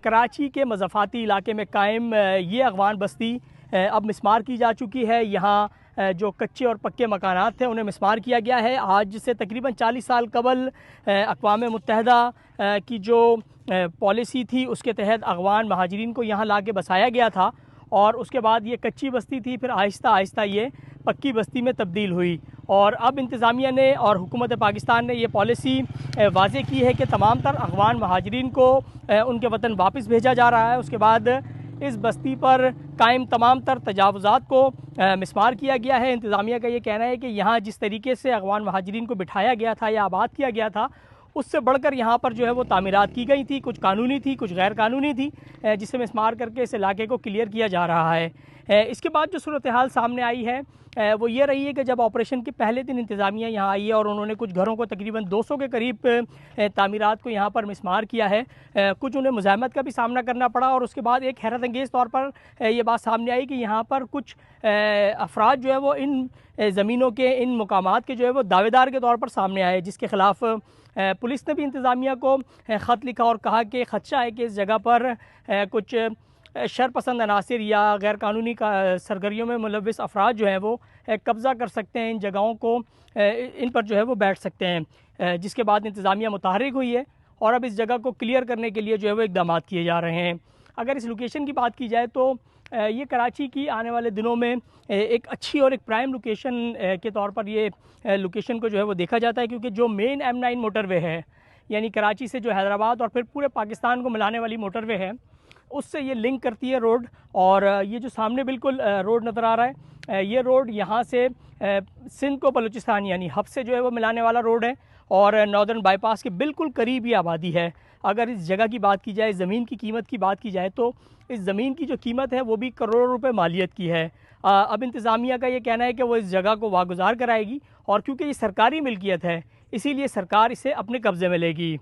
कराची के मज़ाफ़ाती इलाके में कायम ये अगवान बस्ती अब मिस्मार की जा चुकी है। यहाँ जो कच्चे और पक्के मकानात थे उन्हें मिस्मार किया गया है। आज से तकरीबन 40 साल कबल अक़वाम मुत्तहदा की जो पॉलिसी थी उसके तहत अगवान महाजरीन को यहाँ ला के बसाया गया था और उसके बाद ये कच्ची बस्ती थी, फिर आहिस्ता आहिस्ता ये पक्की बस्ती में तब्दील हुई और अब इंतज़ामिया ने और हुकूमत पाकिस्तान ने ये पॉलिसी वाज़े की है कि तमाम तर अगवान महाजरीन को उनके वतन वापस भेजा जा रहा है। उसके बाद इस बस्ती पर कायम तमाम तर तजावुज़ात को मिस्मार किया गया है। इंतज़ामिया का ये कहना है कि यहाँ जिस तरीके से अगवान महाजरीन को बिठाया गया था या आबाद किया गया था उससे बढ़कर यहाँ पर जो है वो तामीरात की गई थी, कुछ कानूनी थी कुछ गैर कानूनी थी, जिसे मिस्मार करके इस इलाके को क्लियर किया जा रहा है। इसके बाद जो सूरत हाल सामने आई है वो ये रही है कि जब ऑपरेशन के पहले दिन इंतज़ामिया यहाँ आई है और उन्होंने कुछ घरों को तकरीबन 200 के करीब तामीरात को यहाँ पर मिस्मार किया है, कुछ उन्हें मुज़ाहमत का भी सामना करना पड़ा और उसके बाद एक हैरत अंगेज़ तौर पर ये बात सामने आई कि यहाँ पर कुछ अफराद जो है वो इन ज़मीनों के इन मकामात के जो है वो दावेदार के तौर पर सामने आए, जिसके ख़िलाफ़ पुलिस ने भी इंतज़ामिया को ख़त लिखा और कहा कि ख़दशा है कि इस जगह पर कुछ शरपसंद अनासिर या गैर कानूनी का सरगर्मियों में मुलव्विस अफराद जो हैं वो कब्ज़ा कर सकते हैं इन जगहों को, इन पर जो है वो बैठ सकते हैं, जिसके बाद इंतज़ामिया मुतहर्रिक हुई है और अब इस जगह को क्लियर करने के लिए जो है वो इक़दाम किए जा रहे हैं। अगर इस लोकेशन की बात की जाए तो ये कराची की आने वाले दिनों में एक अच्छी और एक प्राइम लोकेशन के तौर पर ये लोकेशन को जो है वो देखा जाता है, क्योंकि जो मेन M9 मोटरवे है यानी कराची से जो हैदराबाद और फिर पूरे पाकिस्तान को मिलाने वाली मोटरवे है उससे ये लिंक करती है रोड। और ये जो सामने बिल्कुल रोड नज़र आ रहा है ये रोड यहाँ से सिंध को बलूचिस्तान यानी हब से जो है वो मिलाने वाला रोड है और नॉर्दर्न बाईपास के बिल्कुल करीब ये आबादी है। अगर इस जगह की बात की जाए, ज़मीन की कीमत की बात की जाए तो इस ज़मीन की जो कीमत है वो भी करोड़ों रुपए मालियत की है। अब इंतज़ामिया का ये कहना है कि वो इस जगह को वागुज़ार कराएगी और क्योंकि ये सरकारी मिल्कियत है इसीलिए सरकार इसे अपने कब्ज़े में लेगी।